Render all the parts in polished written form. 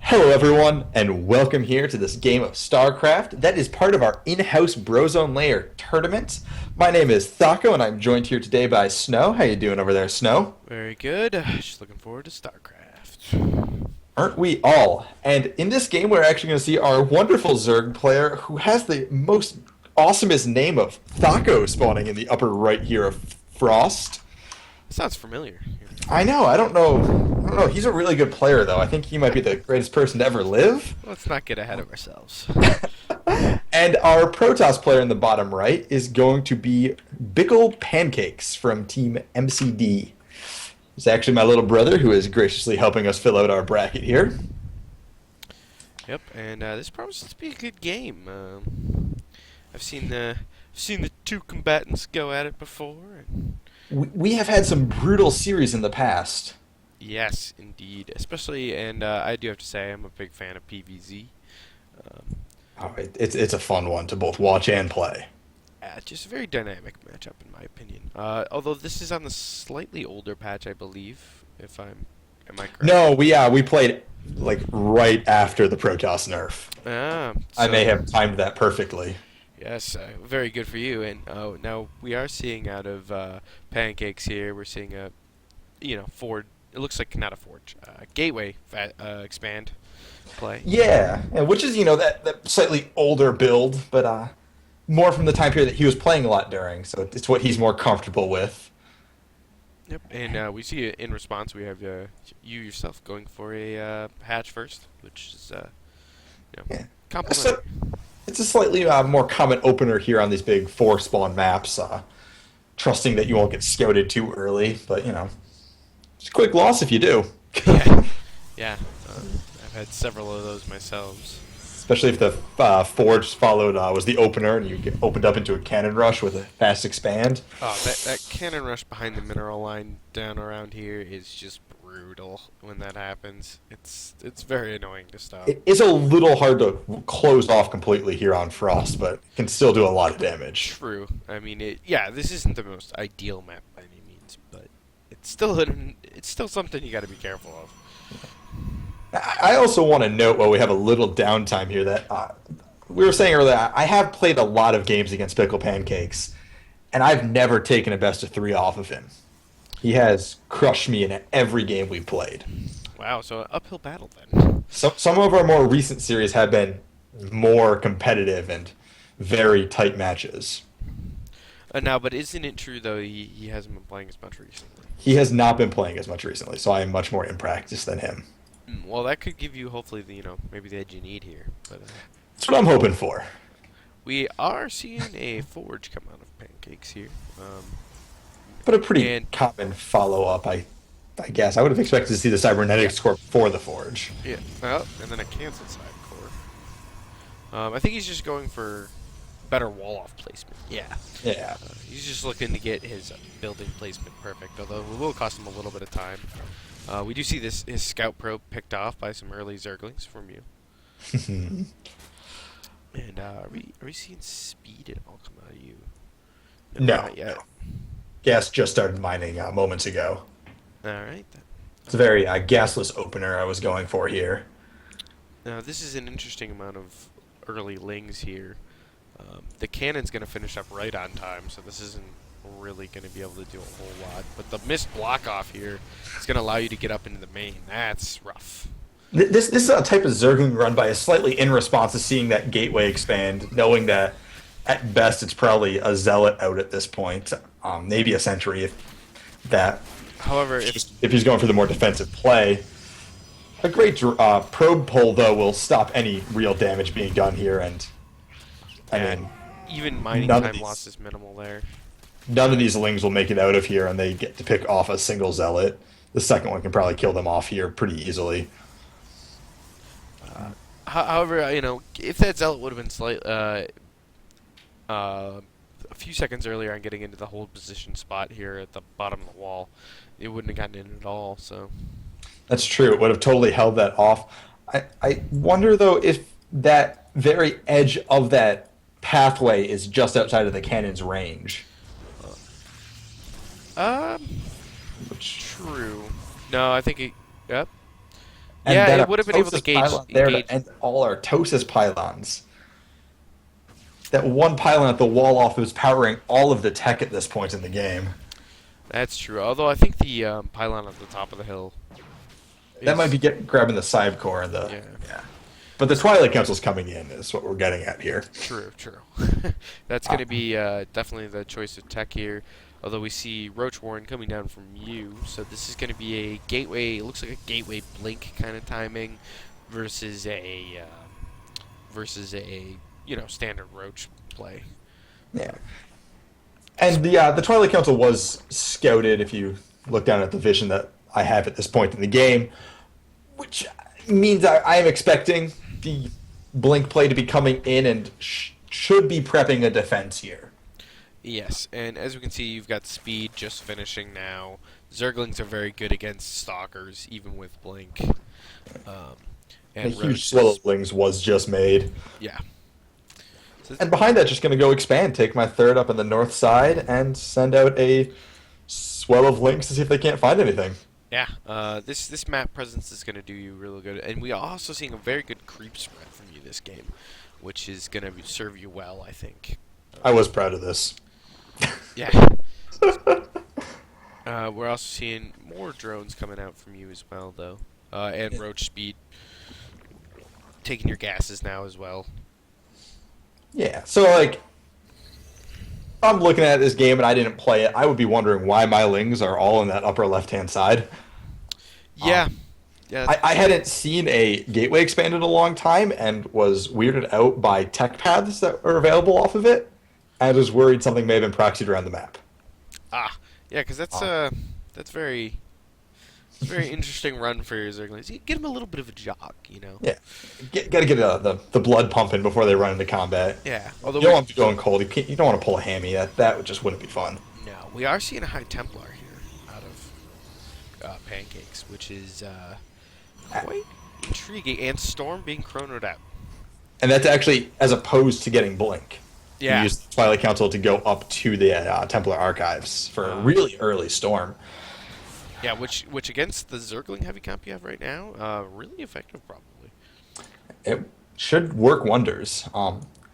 Hello, everyone, and welcome here to this game of StarCraft that is part of our in-house Brozone Layer tournament. My name is Thako, and I'm joined here today by Snow. How you doing over there, Snow? Very good. Just looking forward to StarCraft. Aren't we all? And in this game, we're actually going to see our wonderful Zerg player who has the most awesomest name of Thako spawning in the upper right here of Frost. Sounds familiar. I know. I don't know. I don't know. He's a really good player, though. I think he might be the greatest person to ever live. Let's not get ahead of ourselves. And our Protoss player in the bottom right is going to be Biklpancakes from Team MCD. It's actually my little brother who is graciously helping us fill out our bracket here. Yep, and this promises to be a good game. I've seen the two combatants go at it before. And We have had some brutal series in the past. yes, indeed. Especially, and I do have to say, I'm a big fan of PVZ. Um, Oh, it's a fun one to both watch and play. just a very dynamic matchup, in my opinion. Although this is on the slightly older patch, I believe. If am I correct? No, we played like right after the Protoss nerf. I may So have timed that perfectly. yes, very good for you. And now we are seeing out of pancakes here. We're seeing a, forge. It looks like not a forge, gateway expand play. Yeah, which is that slightly older build, but more from the time period that he was playing a lot during. So it's what he's more comfortable with. Yep. And we see in response we have you yourself going for a hatch first, which is Yeah. So complimentary. it's a slightly more common opener here on these big four spawn maps. Trusting that you won't get scouted too early, but it's a quick loss if you do. Yeah, yeah. I've had several of those myself. Especially if the forge followed was the opener and you get opened up into a cannon rush with a fast expand. Oh, that cannon rush behind the mineral line down around here is just brutal when that happens. It's very annoying to stop. It is a little hard to close off completely here on Frost, but can still do a lot of damage. True. I mean, yeah, this isn't the most ideal map by any means, but it's still something you got to be careful of. I also want to note while we have a little downtime here that we were saying earlier, I have played a lot of games against Pickle Pancakes, and I've never taken a best of three off of him. He has crushed me in every game we've played. Wow, so an uphill battle then. Some of our more recent series have been more competitive and very tight matches. Now, but isn't it true though he hasn't been playing as much recently? He has not been playing as much recently, so I am much more in practice than him. Well, that could give you hopefully the maybe the edge you need here, but. That's what I'm hoping for. We are seeing a forge come out of pancakes here. But a pretty And common follow-up, I guess. I would have expected to see the yeah, cybernetics core before the forge. yeah. Oh, and then a cancel side core. I think he's just going for better wall off placement. Yeah. Yeah. He's just looking to get his building placement perfect, although it will cost him a little bit of time. We do see his scout probe picked off by some early zerglings from you. And are we seeing speed at all come out of you? No, No. not yet. Gas just started mining moments ago. All right. It's a very gasless opener I was going for here. Now this is an interesting amount of early lings here. The cannon's going to finish up right on time, so this isn't really going to be able to do a whole lot. But the missed block off here is going to allow you to get up into the main. That's rough. This is a type of Zergling run by is slightly in response to seeing that gateway expand, knowing that at best it's probably a zealot out at this point, maybe a sentry if that. However, If he's going for the more defensive play, a great probe pull though will stop any real damage being done here, and I mean even mining none of time loss these is minimal there. none of these lings will make it out of here, and they get to pick off a single zealot. The second one can probably kill them off here pretty easily. However, if that zealot would have been a few seconds earlier on getting into the hold position spot here at the bottom of the wall, it wouldn't have gotten in at all. So That's true. It would have totally held that off. I wonder, though, if that very edge of that pathway is just outside of the cannon's range. um, Which, true. No, I think it. Yep. And Yeah, then it our would have been able to Tosis pylon there gauge. to end all our Tosis pylons. That one pylon at the wall off is powering all of the tech at this point in the game. That's true. Although I think the pylon at the top of the hill That might is be grabbing the Cybe core and the yeah. yeah. But the Twilight Council's coming in is what we're getting at here. True, true. That's going to be definitely the choice of tech here. Although we see Roach Warren coming down from you, so this is going to be a gateway. It looks like a gateway blink kind of timing versus a standard Roach play. Yeah. And the Twilight Council was scouted. If you look down at the vision that I have at this point in the game, which means I am expecting the blink play to be coming in and should be prepping a defense here. Yes, and as we can see, you've got speed just finishing now. Zerglings are very good against stalkers, even with blink. And a huge swell of lings was just made. Yeah. So and behind that, just going to go expand, take my third up on the north side, and send out a swell of links to see if they can't find anything. Yeah, this map presence is going to do you really good. And we are also seeing a very good creep spread from you this game, which is going to serve you well, I think. I was proud of this. Yeah. We're also seeing more drones coming out from you as well, though. And Roach speed taking your gases now as well. Yeah, so, like, I'm looking at this game and I didn't play it. I would be wondering why my lings are all in that upper left-hand side. Yeah. Yeah. I hadn't seen a gateway expand in a long time and was weirded out by tech paths that are available off of it. I was worried something may have been proxied around the map. Ah, yeah, because that's very interesting run for your Zerglings. You get them a little bit of a jog, you know. Yeah, got to get the blood pumping before they run into combat. Yeah, You although don't want to be going cold. You don't want to pull a hammy. That just wouldn't be fun. no, we are seeing a High Templar here out of Pancakes, which is quite intriguing, and Storm being chronoed out. And that's actually as opposed to getting blink. Yeah. You use the Twilight Council to go up to the Templar Archives for a really early storm. Yeah, which against the Zergling heavy comp you have right now, really effective probably. It should work wonders.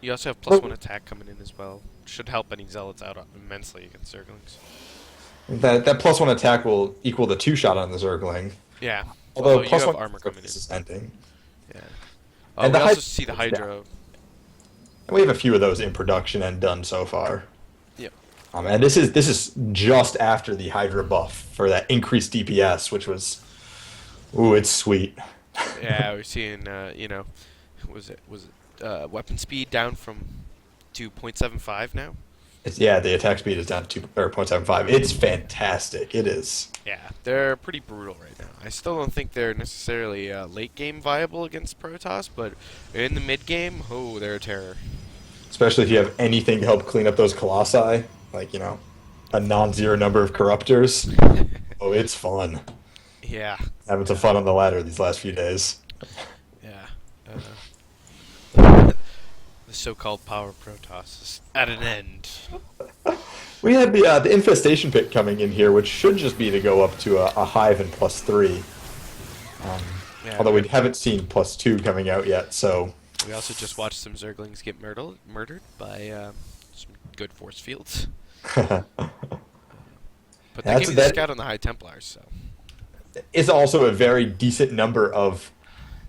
You also have +1 attack coming in as well. Should help any zealots out immensely against Zerglings. That +1 attack will equal the 2-shot on the Zergling. Yeah. Although you plus have one armor coming in. is ending. Yeah. And we the also see the Hydra. And we have a few of those in production and done so far. Yep. And this is just after the Hydra buff for that increased DPS, which was, it's sweet. Yeah, we're seeing was it weapon speed down to 0.75 now? The attack speed is down to 0.75. It's fantastic. It is. Yeah, they're pretty brutal right now. I still don't think they're necessarily late game viable against Protoss, but in the mid game, they're a terror. Especially if you have anything to help clean up those Colossi, like, a non-zero number of Corruptors. It's fun. Yeah. Having some fun on the ladder these last few days. Yeah. The so-called power Protoss is at an end. We had the Infestation Pit coming in here, which should just be to go up to a Hive and +3. Although we haven't seen +2 coming out yet, so... We also just watched some Zerglings get murdered by some good force fields. But they gave me the scout on the High Templars, so... It's also a very decent number of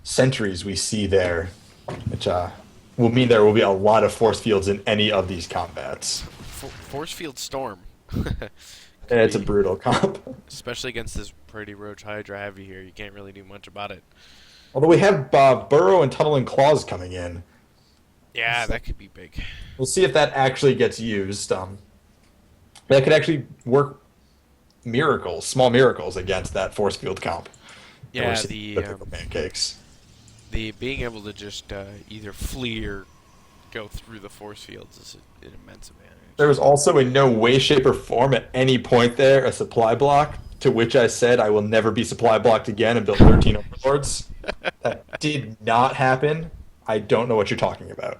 sentries we see there, which will mean there will be a lot of force fields in any of these combats. Force field storm. It's a brutal comp. Especially against this pretty Roach Hydra heavy here. You can't really do much about it. Although we have Burrow and Tunneling Claws coming in. Yeah, that could be big. We'll see if that actually gets used. That could actually work small miracles against that force field comp. Yeah, the Biklpancakes. The being able to just either flee or go through the force fields is an immense advantage. There was also in no way, shape, or form at any point there a supply block, to which I said I will never be supply blocked again and built 13 Overlords. That did not happen. I don't know what you're talking about.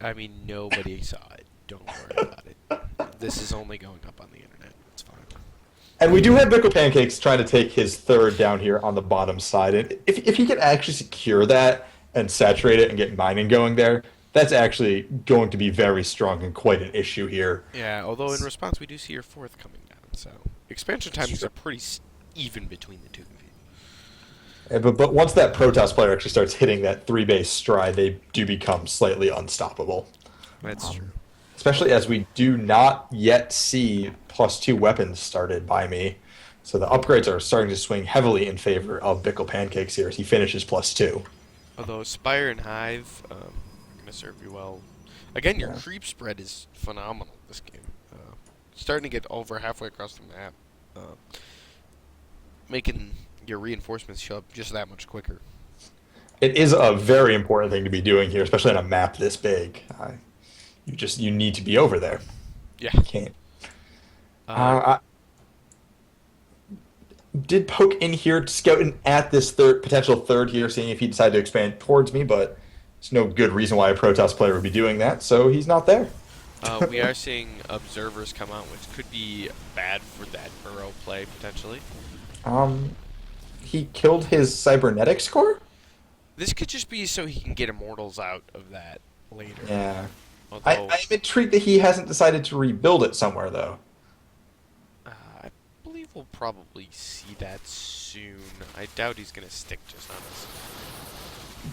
I mean, nobody saw it. Don't worry about it. This is only going up on the internet. It's fine. And we do have Biklpancakes trying to take his third down here on the bottom side. And if he can actually secure that and saturate it and get mining going there, that's actually going to be very strong and quite an issue here. Yeah, although in response we do see your fourth coming down, so expansion times are pretty even between the two of you. But once that Protoss player actually starts hitting that 3-base stride, they do become slightly unstoppable. That's true. Especially as we do not yet see +2 weapons started by me. So the upgrades are starting to swing heavily in favor of Biklpancakes here as he finishes +2. Although Spire and Hive are going to serve you well. Again, your creep spread is phenomenal this game. Starting to get over halfway across the map. Making your reinforcements show up just that much quicker. It is a very important thing to be doing here, especially on a map this big. You need to be over there. Yeah. You can't. I did poke in here, scouting at this potential third here, seeing if he decided to expand towards me, but there's no good reason why a Protoss player would be doing that, so he's not there. We are seeing observers come out, which could be bad for that burrow play, potentially. He killed his cybernetics core? This could just be so he can get immortals out of that later. Yeah. Although, I'm intrigued that he hasn't decided to rebuild it somewhere, though. I believe we'll probably see that soon. I doubt he's going to stick just on us.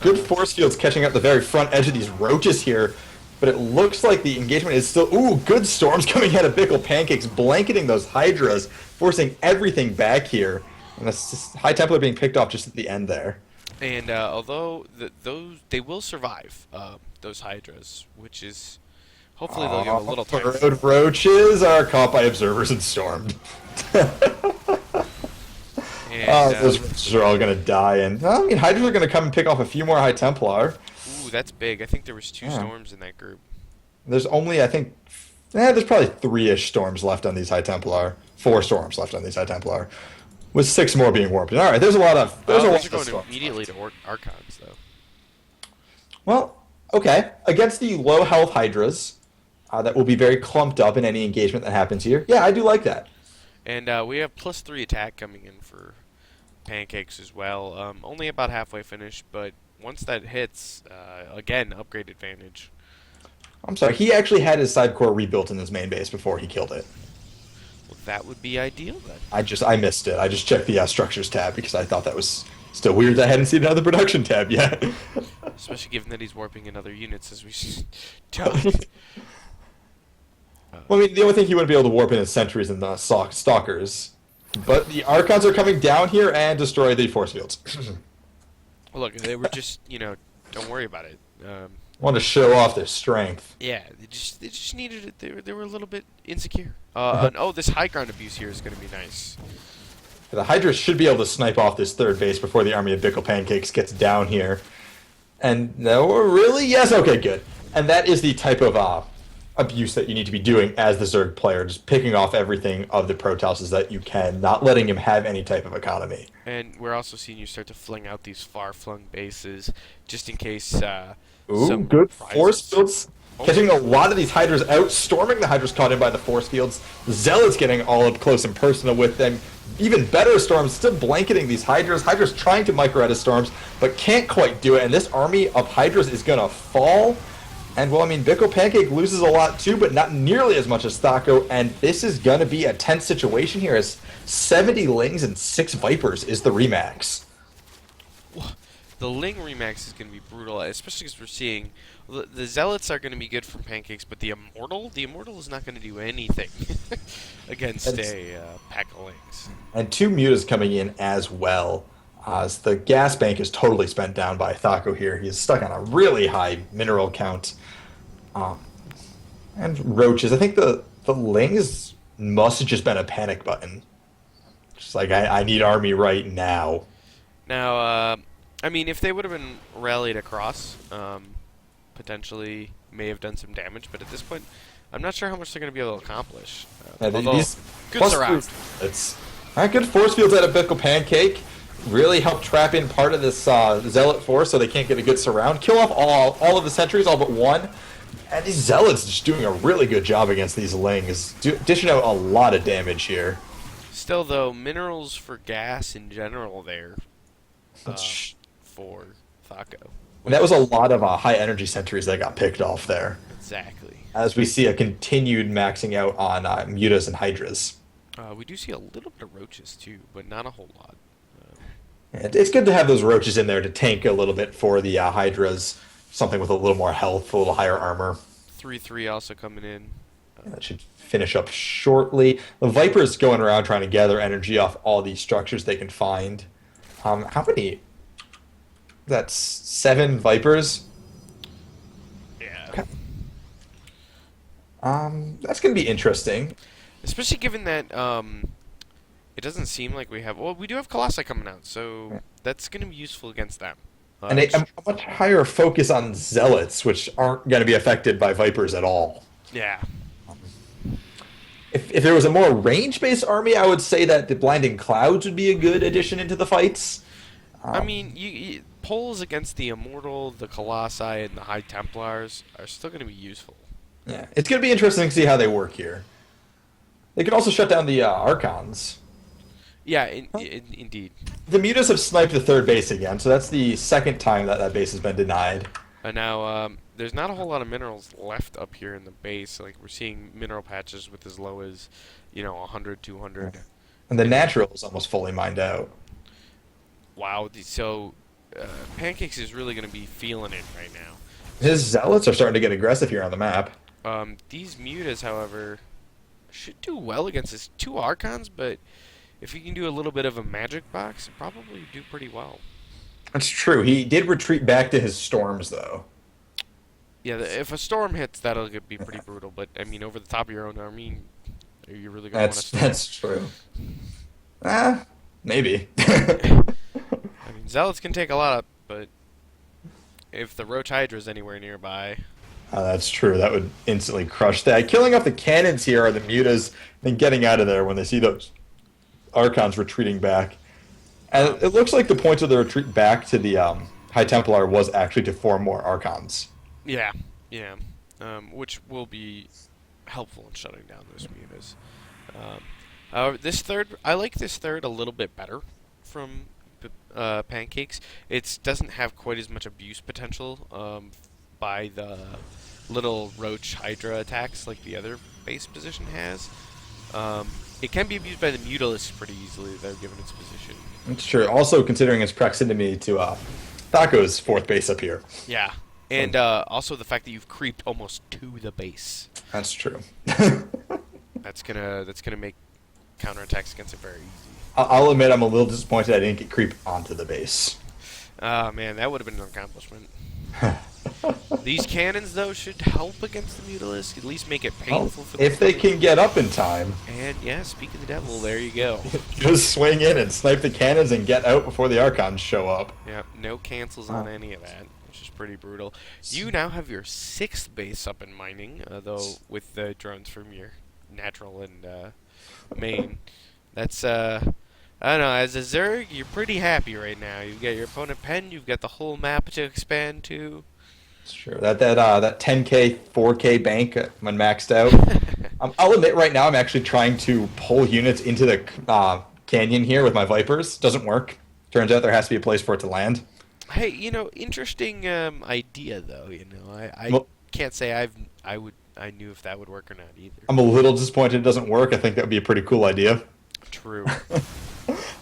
Good force fields catching up the very front edge of these roaches here, but it looks like the engagement is still... Ooh, good storms coming out of Biklpancakes, blanketing those Hydras, forcing everything back here. And that's just High Templar being picked off just at the end there. And although they will survive, those Hydras, which is... Hopefully they'll give a little time. Road roaches are caught by observers and stormed. And, those roaches are all going to die. And I mean, Hydras are going to come and pick off a few more High Templar. Ooh, that's big. I think there was 2 storms in that group. There's only, I think... there's probably 3-ish storms left on these High Templar. 4 storms left on these High Templar. With 6 more being warped. All right, there's a lot of... There's a lot of going storms. immediately to Archons, though. Well, okay. Against the low health Hydras, that will be very clumped up in any engagement that happens here. Yeah, I do like that. And we have +3 attack coming in for Pancakes as well. Only about halfway finished, but once that hits, again, upgrade advantage. I'm sorry, he actually had his side core rebuilt in his main base before he killed it. Well, that would be ideal, then. I missed it. I just checked the structures tab because I thought that was still weird that I hadn't seen another production tab yet. Especially given that he's warping in other units, as we Well, I mean, the only thing he wouldn't be able to warp in is sentries and the stalkers. But the Archons are coming down here and destroy the force fields. Well, look, they were just, don't worry about it. Want to show off their strength. Yeah, they just needed it. They were a little bit insecure. And, this high ground abuse here is going to be nice. The Hydra should be able to snipe off this third base before the army of Biklpancakes gets down here. And no, really? Yes, okay, good. And that is the type of abuse that you need to be doing as the Zerg player, just picking off everything of the Protosses that you can, not letting him have any type of economy. And we're also seeing you start to fling out these far-flung bases, just in case Ooh, some good prizes. force fields. Catching a lot of these Hydras out, storming the Hydras caught in by the force fields. Zealots getting all up close and personal with them. Even better storms, still blanketing these Hydras. Hydras trying to micro out of storms, but can't quite do it. And this army of Hydras is going to fall. And, well, I mean, Biklpancake loses a lot too, but not nearly as much as Thako. And this is going to be a tense situation here as 70 Lings and 6 Vipers is the Remax. The Ling Remax is going to be brutal, especially because we're seeing... The Zealots are going to be good from Pancakes, but the Immortal is not going to do anything against a pack of Lings. And 2 Mutas coming in as well. As the gas bank is totally spent down by Thako here. He is stuck on a really high mineral count. And roaches. I think the Lings must have just been a panic button. Just like, I need army right now. Now, I mean, if they would have been rallied across, potentially may have done some damage, but at this point, I'm not sure how much they're going to be able to accomplish. Goods are out. Good force fields out of Biklpancake. Really help trap in part of this Zealot force so they can't get a good surround. Kill off all of the sentries, all but one. And these Zealots just doing a really good job against these Lings. Dishing out a lot of damage here. Still, though, minerals for gas in general there That's- for Thako. And that Which was a lot of high energy sentries that got picked off there, exactly. as we see a continued maxing out on mutas and hydras. We do see a little bit of roaches too, but not a whole lot. Um, It's good to have those roaches in there to tank a little bit for the hydras, something with a little more health, a little higher armor. 3-3 also coming in. And that should finish up shortly. The Viper's going around trying to gather energy off all these structures they can find. How many? That's 7 Vipers. Yeah. Okay. That's going to be interesting. Especially given that it doesn't seem like we have. Well, we do have Colossi coming out, so that's going to be useful against them. And a much higher focus on Zealots, which aren't going to be affected by Vipers at all. Yeah. If there was a more range-based army, I would say that the Blinding Clouds would be a good addition into the fights. I mean, you polls against the Immortal, the Colossi, and the High Templars are still going to be useful. Yeah, it's going to be interesting to see how they work here. They can also shut down the Archons. Yeah, indeed. The Mutas have sniped the 3rd base again, so that's the 2nd time that that base has been denied. Now, there's not a whole lot of minerals left up here in the base. Like, we're seeing mineral patches with as low as, 100, 200. And the natural is almost fully mined out. Wow, so Pancakes is really going to be feeling it right now. His Zealots are starting to get aggressive here on the map. These Mutas, however, should do well against his 2 Archons, but if he can do a little bit of a magic box, he'll probably do pretty well. That's true. He did retreat back to his storms, though. Yeah, if a storm hits, that'll be pretty brutal. But I mean, over the top of your own army, are you really gonna want to? That's true. Maybe. I mean, Zealots can take a lot, but if the Roach Hydra is anywhere nearby, That's true. That would instantly crush that. Killing off the cannons here are the Mutas, and getting out of there when they see those Archons retreating back. And it looks like the point of the retreat back to the High Templar was actually to form more Archons. yeah, which will be helpful in shutting down those Mutas. This third, I like this third a little bit better from Pancakes. It doesn't have quite as much abuse potential by the little Roach Hydra attacks like the other base position has. It can be abused by the Mutalisks pretty easily, though, given its position. That's true. Also, considering its proximity to Thako's 4th base up here. Yeah, and also the fact that you've creeped almost to the base. That's true. That's gonna make counterattacks against it very easy. I'll admit I'm a little disappointed I didn't get creep onto the base. Ah, man, that would have been an accomplishment. These cannons, though, should help against the Mutalisk, at least make it painful for them. If they can get up in time. And, yeah, speak of the devil, there you go. Just swing in and snipe the cannons and get out before the Archons show up. Yeah, no cancels on any of that, which is pretty brutal. You now have your 6th base up in mining, though, with the drones from your natural and main. That's, I don't know, as a Zerg, you're pretty happy right now. You've got your opponent pen, you've got the whole map to expand to. It's true. That 10K, 4K bank when maxed out. I'll admit right now I'm actually trying to pull units into the canyon here with my Vipers. Doesn't work. Turns out there has to be a place for it to land. Hey, interesting idea though. I can't say I knew if that would work or not either. I'm a little disappointed it doesn't work. I think that would be a pretty cool idea. True.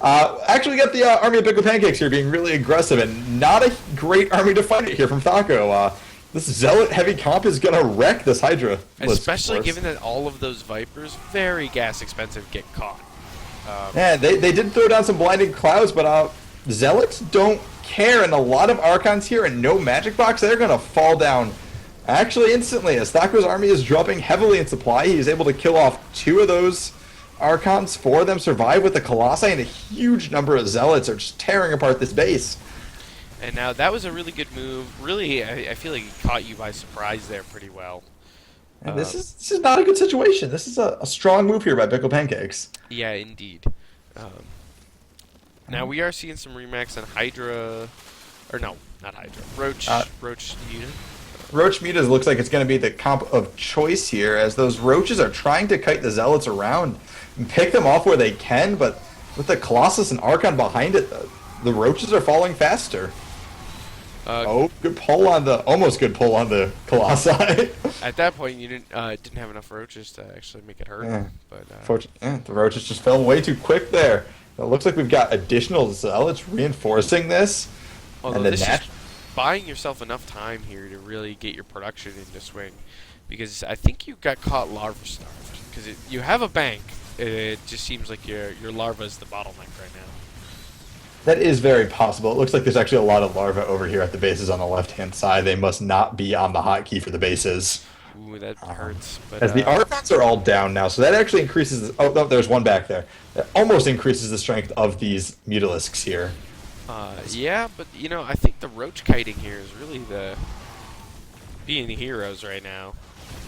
Actually, we got the army of Biklpancakes here being really aggressive, and not a great army to fight it here from Thako. This Zealot heavy comp is going to wreck this Hydra list, Especially given that all of those Vipers, very gas expensive, get caught. Yeah, they did throw down some blinding clouds, but Zealots don't care, and a lot of Archons here and no magic box, they're going to fall down actually instantly. As Thako's army is dropping heavily in supply, he's able to kill off 2 of those Archons. 4 of them survive with the Colossi, and a huge number of Zealots are just tearing apart this base. And now that was a really good move. Really, I feel like he caught you by surprise there pretty well. And this is not a good situation. This is a strong move here by Biklpancakes. Yeah, indeed. Now we are seeing some remax on Hydra, or no, not Hydra. Roach unit. Roach Mutas looks like it's going to be the comp of choice here, as those Roaches are trying to kite the Zealots around and pick them off where they can, but with the Colossus and Archon behind it, the Roaches are falling faster. Good pull on the, almost good pull on the Colossi. At that point, you didn't have enough Roaches to actually make it hurt. Yeah. But The Roaches just fell way too quick there. It looks like we've got additional Zealots reinforcing this. although And the this is buying yourself enough time here to really get your production into swing, because I think you got caught larva starved. Because you have a bank, it just seems like your larva is the bottleneck right now. That is very possible. It looks like there's actually a lot of larvae over here at the bases on the left-hand side. They must not be on the hotkey for the bases. Ooh, that hurts. But, As the Archons are all down now, so that actually increases... Oh, no, there's one back there. That almost increases the strength of these Mutalisks here. Yeah, but, I think the roach kiting here is really being the heroes right now.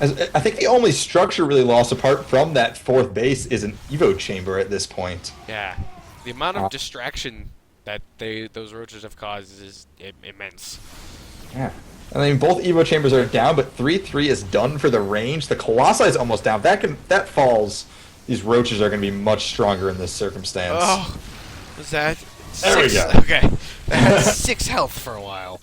I think the only structure really lost apart from that fourth base is an Evo chamber at this point. Yeah. The amount of distraction that those roaches have caused is immense. Yeah. I mean, both Evo chambers are down, but 3-3 is done for the range. The Colossi is almost down. That falls. These roaches are going to be much stronger in this circumstance. Oh, was that There 6? we go. Okay. That's 6 health for a while.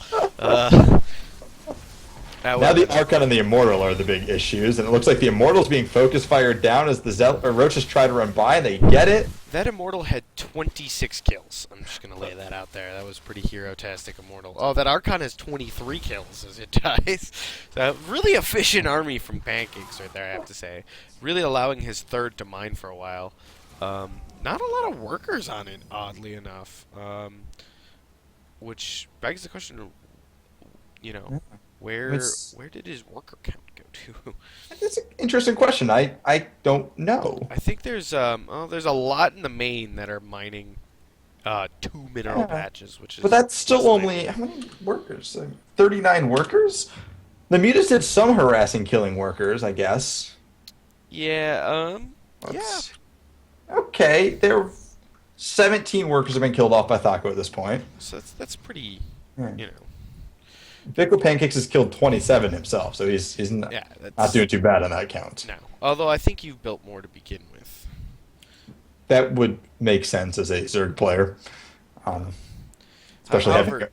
Now the Archon and the Immortal are the big issues, and it looks like the Immortal's being focus fired down as the Roaches try to run by, and they get it. That Immortal had 26 kills. I'm just going to lay that out there. That was pretty hero-tastic Immortal. Oh, that Archon has 23 kills as it dies. So really efficient army from Pancakes right there, I have to say. Really allowing his third to mine for a while. Not a lot of workers on it, oddly enough. Which begs the question, where did his worker count go to? That's an interesting question. I don't know. I think there's a lot in the main that are mining 2 mineral patches, which is. But that's still only how many workers? 39 workers. The Mutas did some harassing, killing workers, I guess. Yeah. Yeah. Okay, there. 17 workers have been killed off by Thako at this point. So that's pretty. Biklpancakes has killed 27 himself, so he's not doing too bad on that count. No. Although I think you've built more to begin with. That would make sense as a Zerg player. Especially having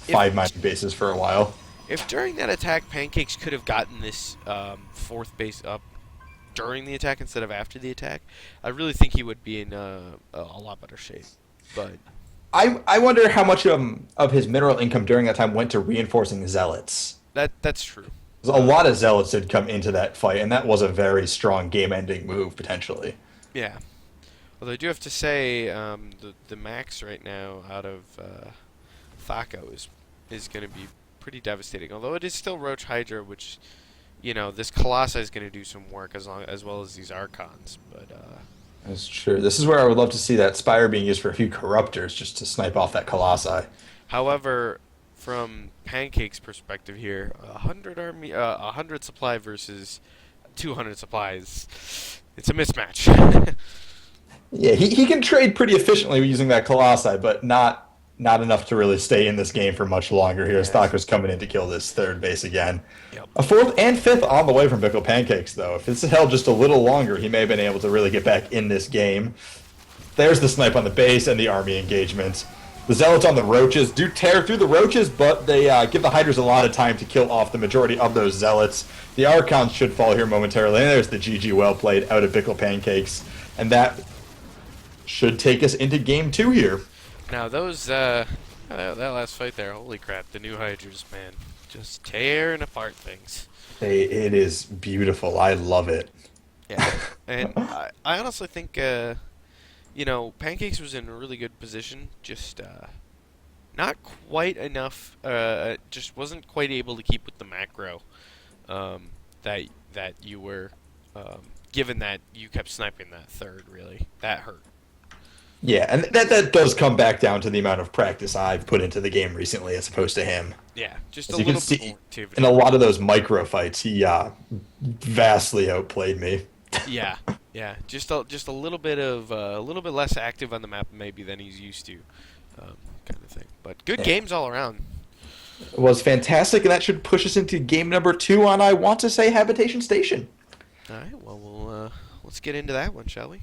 5 mining bases for a while. If during that attack Pancakes could have gotten this 4th base up during the attack instead of after the attack, I really think he would be in a lot better shape. But I wonder how much of his mineral income during that time went to reinforcing Zealots. That's true. A lot of Zealots did come into that fight, and that was a very strong game-ending move, potentially. Yeah. Although I do have to say, the max right now out of Thako is going to be pretty devastating. Although it is still Roach Hydra, which, this Colossi is going to do some work as well as these Archons. But that's true. This is where I would love to see that Spire being used for a few Corruptors just to snipe off that Colossi. However, from Pancake's perspective here, 100 supply versus 200 supplies, it's a mismatch. Yeah, he can trade pretty efficiently using that Colossi, but not enough to really stay in this game for much longer here. As Thako's coming in to kill this third base again. Yep. A 4th and 5th on the way from Biklpancakes, though. If this held just a little longer, he may have been able to really get back in this game. There's the snipe on the base and the army engagement. The Zealots on the Roaches do tear through the Roaches, but they give the Hydras a lot of time to kill off the majority of those Zealots. The Archons should fall here momentarily, and there's the GG well played out of Biklpancakes. And that should take us into Game 2 here. Now those that last fight there, holy crap, the new Hydras, man, just tearing apart things. It is beautiful. I love it. Yeah, and I honestly think Pancakes was in a really good position, just not quite enough. Just wasn't quite able to keep with the macro that you were given that you kept sniping that third. Really, that hurt. Yeah, and that does come back down to the amount of practice I've put into the game recently as opposed to him. Yeah, just as a you little can bit see, more activity. in a lot of those micro fights, he vastly outplayed me. Yeah, just a little bit less active on the map maybe than he's used to, kind of thing. But good games all around. was fantastic, and that should push us into game number 2 on, I want to say, Habitation Station. All right, well, let's get into that one, shall we?